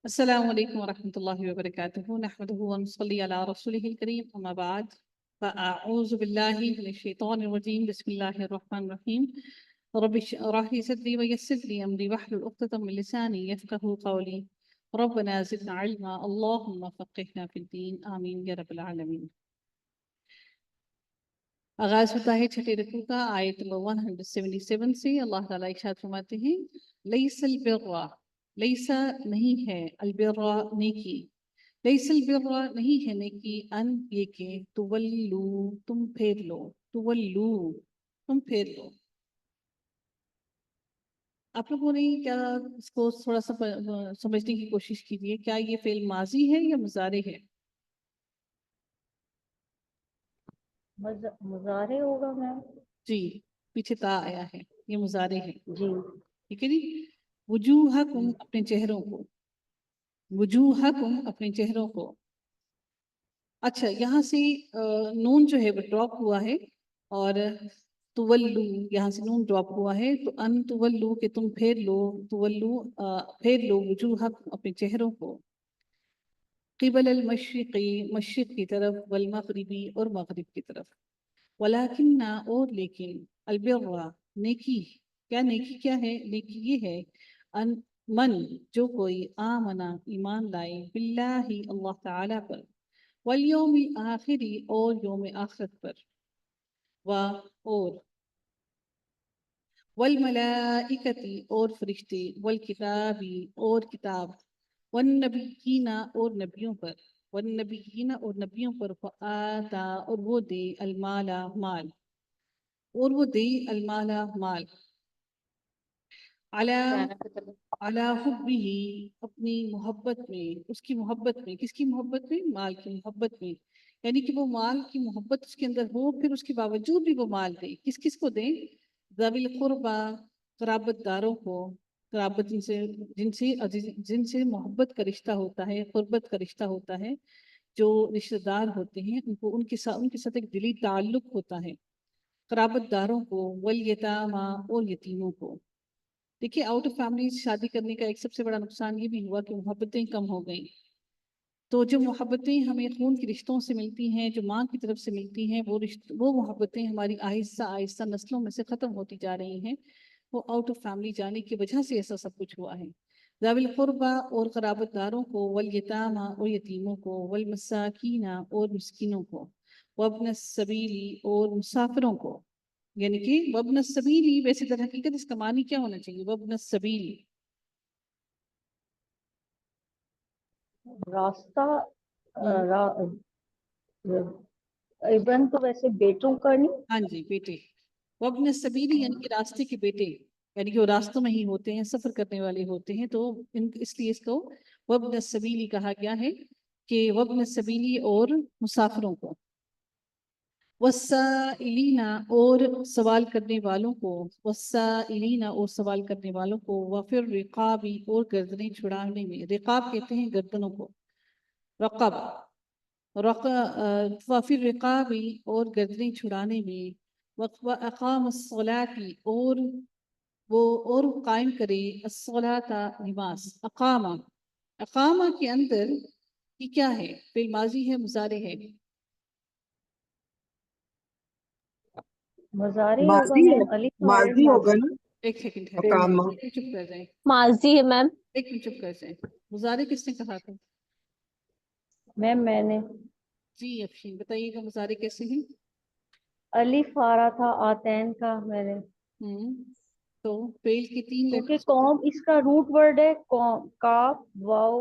السلام علیکم ورحمۃ اللہ وبرکاتہ نحمدہ ونصلی علی رسولہ الکریم اما بعد فاعوذ باللہ من الشیطان الرجیم بسم اللہ الرحمن الرحیم رب اشرح لي صدری ویسر لي امری واحلل عقدۃ من لسانی یفقهوا قولی ربنا زدنا علما اللهم فقهنا فی الدین آمین یا رب العالمین۔ آغاز ہوتا ہے چھٹے رکوع کا آیت نمبر 177 سے۔ اللہ تعالیٰ ارشاد فرماتے ہیں لیس البر، لیسا نہیں ہے، البر نیکی، لیس البر نہیں ہے نیکی، ان یہ کہ تولو تم پھیر لو، تولو تم پھیر لو۔ آپ لوگوں نے کیا اس کو تھوڑا سا سمجھنے کی کوشش کیجیے، کیا یہ فعل ماضی ہے یا مضارع ہے؟ مضارع ہوگا میم۔ جی پیچھے تا آیا ہے، یہ مضارع ہے، جی ٹھیک ہے جی۔ وجوہکم اپنے چہروں کو، وجوہکم اپنے چہروں کو۔ اچھا یہاں سے نون جو ہے وہ ڈراپ ہوا ہے، اور تولو یہاں سے نون ڈراپ ہوا ہے، تو ان تولو کہ تم پھیر لو، تولو پھیر لو وجوہکم اپنے چہروں کو، قبل المشرقی مشرق کی طرف، والمغربی اور مغرب کی طرف، ولیکن اور لیکن، البر نیکی، کیا نیکی کیا ہے؟ نیکی یہ ہے ان من جو کوئی آمنا ایمان لائے، باللہ اللہ تعالی پر، والیوم الآخری اور یوم آخرت پر، اور والملائکتی اور فرشتے، والکتابی اور کتاب، والنبیین اور نبیوں پر، والنبیین اور نبیوں پر، فآتا اور وہ دے المال مال، اور وہ دے المال مال، علی حبہ اپنی محبت میں، اس کی محبت میں، کس کی محبت میں؟ مال کی محبت میں، یعنی کہ وہ مال کی محبت اس کے اندر ہو، پھر اس کے باوجود بھی وہ مال دے۔ کس کس کو دیں؟ ذوی القربہ قرابت داروں کو، قرابت جن سے محبت کا رشتہ ہوتا ہے، قربت کا رشتہ ہوتا ہے، جو رشتہ دار ہوتے ہیں ان کو ان کے ساتھ ایک دلی تعلق ہوتا ہے، قرابت داروں کو، والیتاما اور یتیموں کو۔ دیکھیے آؤٹ آف فیملی شادی کرنے کا ایک سب سے بڑا نقصان یہ بھی ہوا کہ محبتیں کم ہو گئیں۔ تو جو محبتیں ہمیں خون کے رشتوں سے ملتی ہیں، جو ماں کی طرف سے ملتی ہیں، وہ محبتیں ہماری آہستہ آہستہ نسلوں میں سے ختم ہوتی جا رہی ہیں، وہ آؤٹ آف فیملی جانے کی وجہ سے ایسا سب کچھ ہوا ہے۔ ذوی القربہ اور قرابت داروں کو، والیتاما اور یتیموں کو، والمساکین اور مسکینوں کو، وابن السبیل اور مسافروں کو، یعنی کہ وابن السبیل، ویسے در حقیقت اس کا معنی کیا ہونا چاہیے؟ وابن السبیل راستہ، ابن تو ویسے بیٹوں کا نہیں۔ ہاں جی بیٹے، وابن السبیل یعنی کہ راستے کے بیٹے، یعنی کہ وہ راستوں میں ہی ہوتے ہیں، سفر کرنے والے ہوتے ہیں، تو اس لیے اس کو وابن السبیل کہا گیا ہے، کہ وابن السبیل اور مسافروں کو، والسائلین اور سوال کرنے والوں کو، والسائلین اور سوال کرنے والوں کو، وفر رقابی اور گردنیں چھڑانے میں، رقاب کہتے ہیں گردنوں کو، رقب، وفر رقابی اور گردنیں چھڑانے میں، وَأَقَامَ الصَّلَاةِ اور قائم کرے الصلاۃ نماز، اقامہ کے اندر یہ کیا ہے؟ فعل ماضی ہے، مضارع ہے؟ مضارع ہوگا ماضی ہے، میم، الف فاعل ماضی ہوگا ماضی۔ نا، ایک سیکنڈ ہے، اقامہ۔ چپ کر جائیں، ماضی ہے میم۔ ایک منٹ چپ کر جائیں۔ مضارع کس نے کہا تھا؟ میم میں نے جی افشین بتائیے گا مضارع کیسے ہیں؟ الف آ رہا تھا آتین کا میں نے، تو فعل کی 3 کیونکہ لیٹرز، قوم اس کا روٹ ورڈ ہے، کاف واو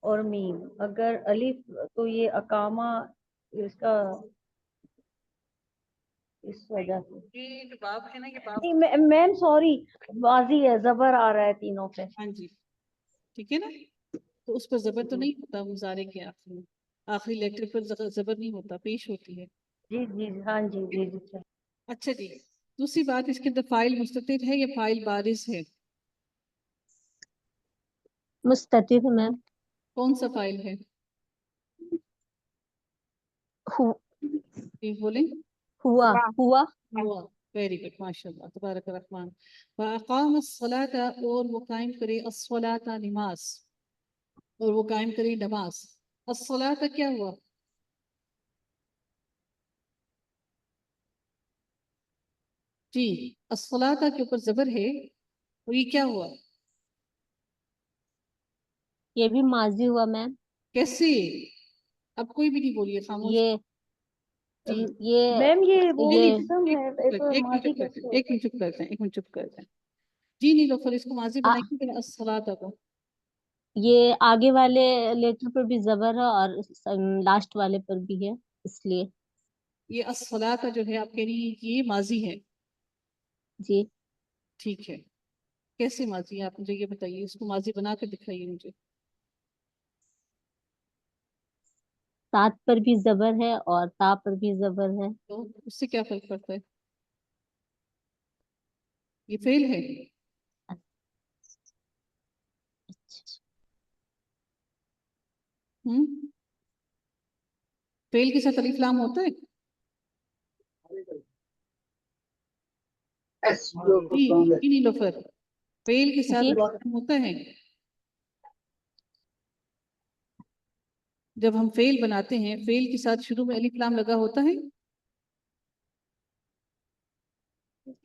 اور میم، اگر الف تو یہ اقامہ اس کا، اس وجہ سے یہ جو باب ہے نا، یہ باب، نہیں میم سوری، ماضی ہے، زبر آ رہا ہے تینوں پہ۔ ہاں جی ٹھیک ہے نا، تو اس پر زبر تو جی نہیں ہوتا مضارع کے آخر میں، آخری لیٹر پر زبر نہیں ہوتا، پیش ہوتی ہے۔ جی جی ہاں جی جی جی۔ اچھا جی، دوسری بات اس کے اندر فاعل مستتر ہے یا فاعل بارز ہے؟ مستتر ہے میم۔ کون سا فاعل ہے؟ یہ بولیں۔ ہوا ہوا ہوا، ویری گڈ، ماشاء اللہ تبارک الرحمن۔ وَأَقَامَ الصَّلَاةَ اور وہ قائم کرے الصلاۃ نماز، اور وہ قائم کرے نماز. الصلاۃ کیا ہوا؟ جی الصلاۃ کے اوپر زبر ہے اور یہ کیا ہوا؟ یہ بھی ماضی ہوا میم. کیسے؟ اب کوئی بھی نہیں بولیے، خاموش. یہ جی یہ میم یہ وہ یہ اسم ہے تو ایک منٹ ماضی چپ کرتے کیسے ہیں، ہوگا؟ ایک منٹ چپ کرتے ہیں، ایک منٹ چپ کرتے ہیں. جی نیلوفر اس کو ماضی آ, بنائیے پھر الصلاۃ کو. یہ آگے والے لیٹر پر بھی زبر ہے اور لاسٹ والے پر بھی ہے، اس لیے. یہ الصلاۃ جو ہے آپ کہہ رہی ہیں کہ یہ ماضی ہے. جی ٹھیک ہے، کیسے ماضی ہے آپ مجھے یہ بتائیے، اس کو ماضی بنا کر دکھائیے مجھے. سات پر بھی زبر ہے اور تا پر بھی زبر ہے. تو اس سے کیا فرق پڑتا ہے؟ یہ فعل ہے. ہم فعل کے ساتھ الف لام ہوتا ہے؟ جی نیلوفر فعل کے ساتھ جی الف لام ہوتا ہے؟ جب ہم فعل بناتے ہیں فعل کے ساتھ شروع میں الف لام لگا ہوتا ہے؟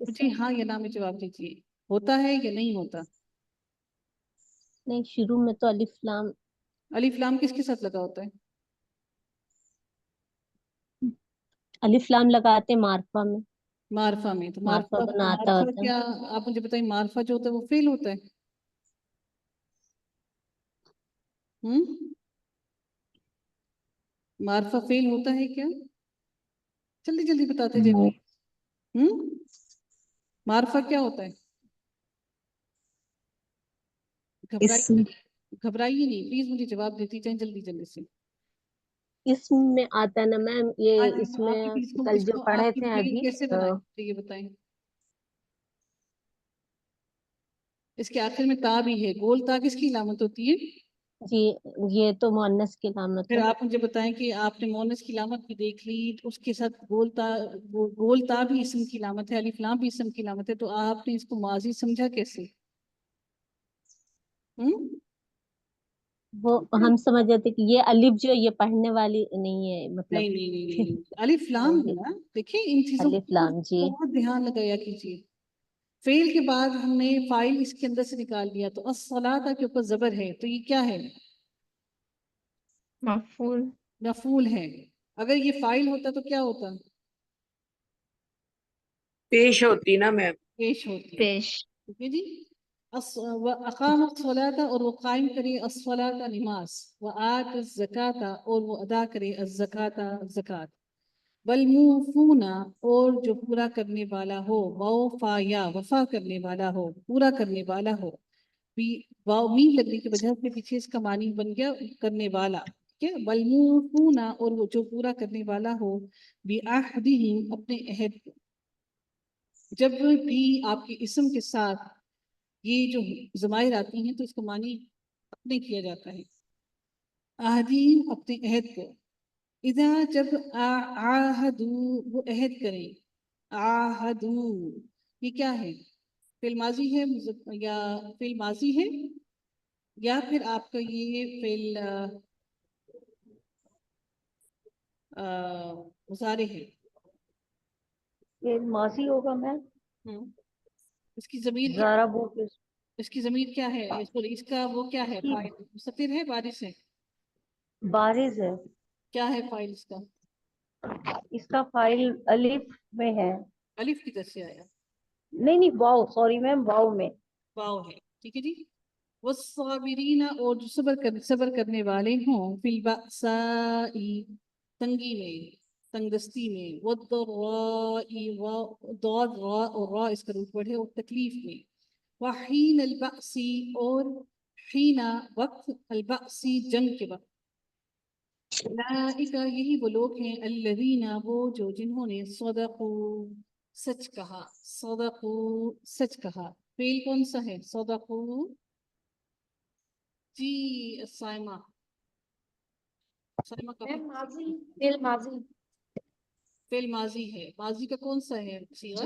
مجھے ہاں یا نہ میں جواب دیجیے، ہوتا ہے یا نہیں ہوتا؟ نہیں، شروع میں تو الف لام. الف لام کس کے ساتھ لگا ہوتا ہے؟ الف لام لگاتے معرفہ میں. معرفہ میں. تو معرفہ معرفہ بناتا معرفہ ہوتا ہے. کیا آپ مجھے بتائیں، معرفہ جو ہوتا ہے وہ فعل ہوتا ہے؟ ہم معرفہ فعل ہوتا ہے کیا؟ جلدی جلدی بتاتے جائیے. معرفہ کیا ہوتا ہے؟ اسم گھبرائیے نہیں پلیز، مجھے جواب دیتی جائیں جلدی جلدی سے. اسم میں آتا ہے نا میم، یہ آج اس آپ میں کی کل اس جو کو پڑھے آپ کی تھے فعل ابھی. کیسے بنائیں تو یہ بتائیں. اس کے آخر میں تا بھی ہے، گول تا کس کی علامت ہوتی ہے؟ جی یہ تو مؤنث کی علامت پھر ہے. آپ مجھے بتائیں کہ آپ نے مؤنث کی علامت بھی دیکھ لی، اس کے ساتھ گول تا بھی اسم کی علامت ہے، الف لام بھی اسم کی علامت ہے، تو آپ نے اس کو ماضی سمجھا کیسے؟ وہ ہم سمجھ جاتے کہ یہ الف جو یہ پڑھنے والی نہیں ہے، مطلب نہیں نہیں نہیں نہیں نہیں، الف لام ہے نا. دیکھیں ان چیزوں الف کو لام. جی بہت دھیان لگایا کیجیے. فعل کے بعد ہم نے فاعل اس کے اندر سے نکال دیا، تو الصلاۃ کے اوپر زبر ہے تو یہ کیا ہے؟ مفعول. مفعول ہے. اگر یہ فاعل ہوتا تو کیا ہوتا؟ پیش ہوتی نا میم. پیش ہوتی. پیش. ٹھیک ہے جی. اقام الصلاۃ اور وہ قائم کرے الصلاۃ نماز، وآت الزکاۃ اور وہ ادا کرے الزکاۃ زکات، والموفون اور جو پورا کرنے والا ہو، وفا یا وفا کرنے والا ہو، پورا کرنے والا ہو. واو میم لگنے کی وجہ سے پیچھے اس کا معنی بن گیا کرنے والا. ٹھیک ہے، والموفون اور وہ جو پورا کرنے والا ہو، بعہدہم اپنے عہد کو. جب بھی آپ کے اسم کے ساتھ یہ جو ضمائر آتی ہیں تو اس کا معنی اپنے کیا جاتا ہے. عہدہم اپنے عہد کو. اذا جب عاہدو وہ عہد کریں. عاہدو یہ کیا ہے؟ فعل ماضی ہے یا فعل ماضی ہے یا پھر آپ کا یہ فعل مضارع ہے؟ یہ ماضی ہوگا میم. اس کی ضمیر کیا زارا بو کے اس کی ضمیر کیا ہے؟ اس کا وہ کیا ہے؟ کی فاعل مستتر ہے بارش ہے؟ بارز ہے. کیا ہے فاعل اس کا؟ اس کا فائل الف میں ہے. الف کی طرف سے آیا. نہیں نہیں واو، سوری میم، واو میں. واو ہے. ٹھیک ہے جی. والصابرین اور جو صبر کرنے والے ہوں، فی البأساء تنگی میں، تنگ دستی میں، والضراء ضاد راء اور راء اس کا روٹ ورڈ ہے، اور تکلیف میں. وحین البأس اور حین وقت، البأس جنگ کے وقت. اولئک یہی وہ لوگ ہیں، الذین وہ جو جنہوں نے صدقوا سچ کہا. صدقوا سچ کہا. فعل کون سا ہے؟ صدقوا. جی سائمہ کا میم ماضی. فعل ماضی. فعل ماضی ہے. ماضی کا کون سا ہے صیغہ؟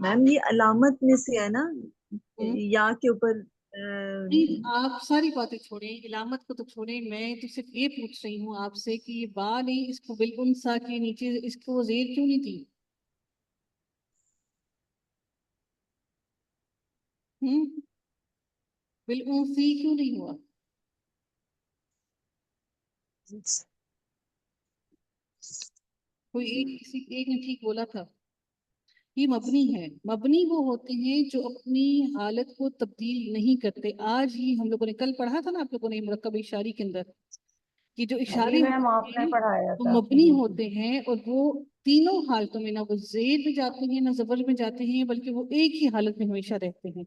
میم یہ علامت میں سے ہے نا، ہوں؟ یا کے اوپر نہیں، آپ ساری باتیں چھوڑیں، علامت کو تو چھوڑیں، میں تو صرف یہ پوچھ رہی ہوں آپ سے کہ یہ با نہیں، اس کو بالانسا کے نیچے اس کو زیر کیوں نہیں تھی؟ بالانسی کیوں نہیں ہوا؟ کوئی کسی ایک نے ٹھیک بولا تھا، یہ مبنی ہے۔ مبنی وہ ہوتے ہیں جو اپنی حالت کو تبدیل نہیں کرتے۔ آج ہی ہم لوگوں نے کل پڑھا تھا نا آپ لوگوں نے مرکب اشاری کے اندر کہ جو جی اشارے میم آپ ہوتے نے ہیں پڑھایا وہ تھا مبنی جی ہوتے ہیں، اور وہ تینوں حالتوں میں نہ وہ زیر میں جاتے ہیں نہ زبر میں جاتے ہیں، بلکہ وہ ایک ہی حالت میں ہمیشہ رہتے ہیں۔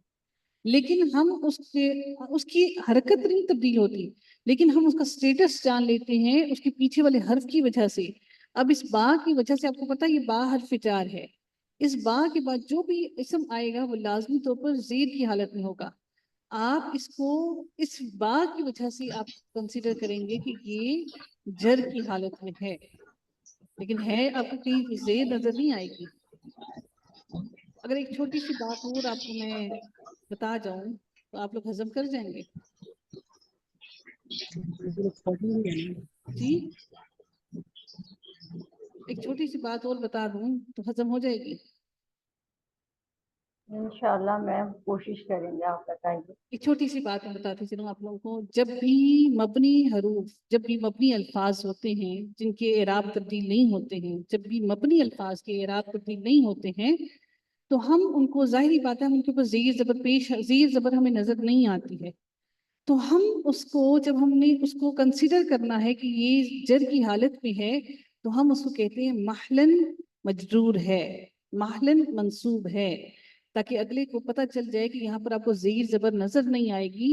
لیکن ہم اس کی حرکت نہیں تبدیل ہوتی، لیکن ہم اس کا سٹیٹس جان لیتے ہیں اس کے پیچھے والے حرف کی وجہ سے۔ اب اس با کی وجہ سے آپ کو پتا یہ با حرف جار ہے، اس با کے بعد جو بھی اسم آئے گا وہ لازمی طور پر زیر کی حالت میں ہوگا۔ آپ اس کو اس با کی وجہ سے آپ کنسیڈر کریں گے کہ یہ جر کی حالت میں ہے، لیکن ہے آپ کو کہیں زیر نظر نہیں آئے گی۔ اگر ایک چھوٹی سی بات اور آپ کو میں بتا جاؤں تو آپ لوگ ہضم کر جائیں گے؟ جی ایک چھوٹی سی بات اور بتا دوں تو ہضم ہو جائے گی؟ انشاءاللہ میم کوشش کریں گے، آپ بتائیے۔ ایک چھوٹی سی بات میں بتاتی چلوں آپ لوگوں کو، جب بھی مبنی حروف، جب بھی مبنی الفاظ ہوتے ہیں جن کے اعراب تبدیل نہیں ہوتے ہیں، جب بھی مبنی الفاظ کے اعراب تبدیل نہیں ہوتے ہیں تو ہم ان کو، ظاہری بات ہے ہم ان کے اوپر زیر زبر پیش، زیر زبر ہمیں نظر نہیں آتی ہے، تو ہم اس کو جب ہم نے اس کو کنسیڈر کرنا ہے کہ یہ جر کی حالت میں ہے تو ہم اس کو کہتے ہیں محلن مجرور ہے، محلن منصوب ہے، تاکہ اگلے کو پتہ چل جائے کہ یہاں پر آپ کو زیر زبر نظر نہیں آئے گی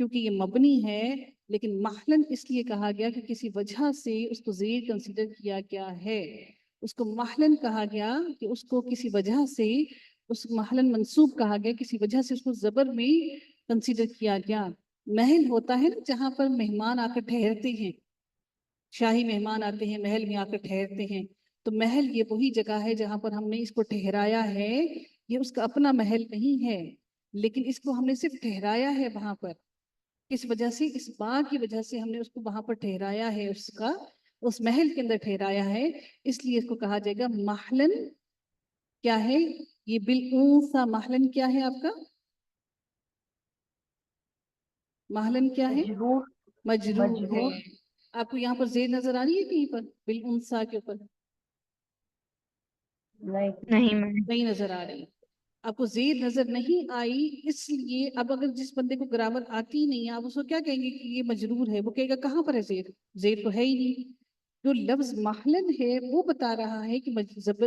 کیونکہ یہ مبنی ہے۔ لیکن محلن اس لیے کہا گیا کہ کسی وجہ سے اس کو زیر کنسیڈر کیا گیا ہے، اس کو محلن کہا گیا کہ اس کو کسی وجہ سے، اس محلن منصوب کہا گیا کسی وجہ سے اس کو زبر میں کنسیڈر کیا گیا۔ محل ہوتا ہے نا جہاں پر مہمان آ کر ٹھہرتے ہیں، شاہی مہمان آتے ہیں محل میں آ کر ٹھہرتے ہیں، تو محل یہ وہی جگہ ہے جہاں پر ہم نے اس کو ٹھہرایا ہے، یہ اس کا اپنا محل نہیں ہے، لیکن اس کو ہم نے صرف ٹھہرایا ہے وہاں پر، اس وجہ سے اس با کی وجہ سے ہم نے اس کو وہاں پر ٹھہرایا ہے، اس محل کے اندر ٹھہرایا ہے، اس لیے اس کو کہا جائے گا محلن۔ کیا ہے یہ بالانثى؟ محلن کیا ہے آپ کا؟ محلن کیا ہے؟ مجرور مجرور ہے۔ مجرور آپ کو یہاں پر زیر نظر آ رہی ہے کہیں پر بالانثى کے اوپر؟ نہیں نہیں میم۔ نہیں نظر آ رہی؟ آپ کو زیر نظر نہیں آئی، اس لیے اب اگر جس بندے کو گرامر آتی نہیں ہے آپ اس کو کیا کہیں گے کہ یہ مجرور ہے، وہ کہے گا کہاں پر ہے زیر؟ زیر تو ہے ہی نہیں۔ جو لفظ محلن ہے وہ بتا رہا ہے کہ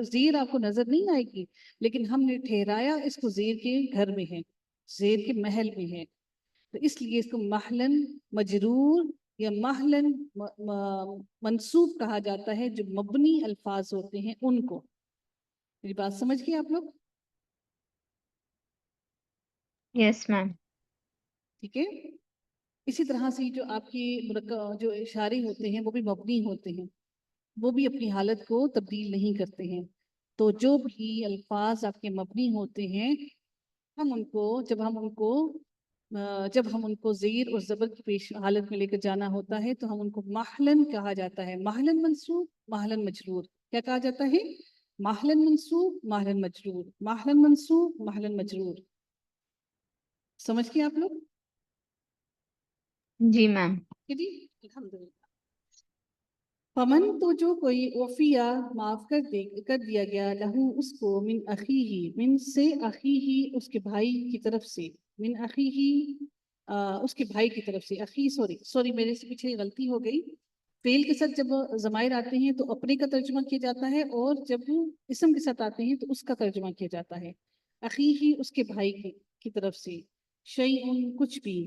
زیر آپ کو نظر نہیں آئے گی، لیکن ہم نے ٹھہرایا اس کو زیر کے گھر میں ہے، زیر کے محل میں ہے، تو اس لیے اس کو محلن مجرور یا محلن منصوب کہا جاتا ہے، جو مبنی الفاظ ہوتے ہیں ان کو۔ میری بات سمجھ گئے آپ لوگ؟ یس میم۔ ٹھیک ہے، اسی طرح سے جو آپ کی جو اشارے ہوتے ہیں وہ بھی مبنی ہوتے ہیں، وہ بھی اپنی حالت کو تبدیل نہیں کرتے ہیں۔ تو جو بھی الفاظ آپ کے مبنی ہوتے ہیں ہم ان کو جب ہم ان کو زیر اور زبر کی پیش حالت میں لے کر جانا ہوتا ہے تو ہم ان کو محلن کہا جاتا ہے، محلن منصوب محلن مجرور۔ کیا کہا جاتا ہے؟ محلن منصوب محلن مجرور، محلن منصوب محلن مجرور۔ سمجھ گئے آپ لوگ؟ جی میم۔ جی الحمدللہ۔ فمن تو جو کوئی وفیا معاف کر دیا گیا لہو اس کو من اخیہی، من سے اخیہی اس کے بھائی کی طرف سے، من اخیہی اس کے بھائی کی طرف سے، اخی سوری میرے سے پیچھے غلطی ہو گئی، فعل کے ساتھ جب ضمائر آتے ہیں تو اپنے کا ترجمہ کیا جاتا ہے، اور جب اسم کے ساتھ آتے ہیں تو اس کا ترجمہ کیا جاتا ہے۔ اخیہی اس کے بھائی کی طرف سے، شیئن کچھ بھی،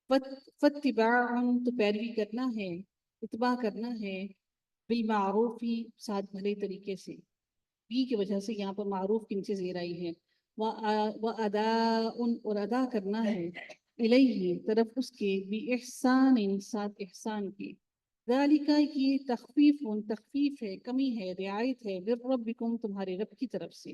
فاتباع تو پیروی کرنا ہے، اتباع کرنا ہے، بالمعروفی ساتھ بھلے طریقے سے، بی کی وجہ سے یہاں پر معروف کے نیچے زیر آئی ہے، وَأَدَاءٌ اور ادا کرنا ہے، الیہ طرف اس کے، بِإِحْسَانٍ ساتھ احسان کی، ذالک یہ تخفیف ہے، کمی ہے، رعایت ہے، بربکم تمہارے رب کی طرف سے،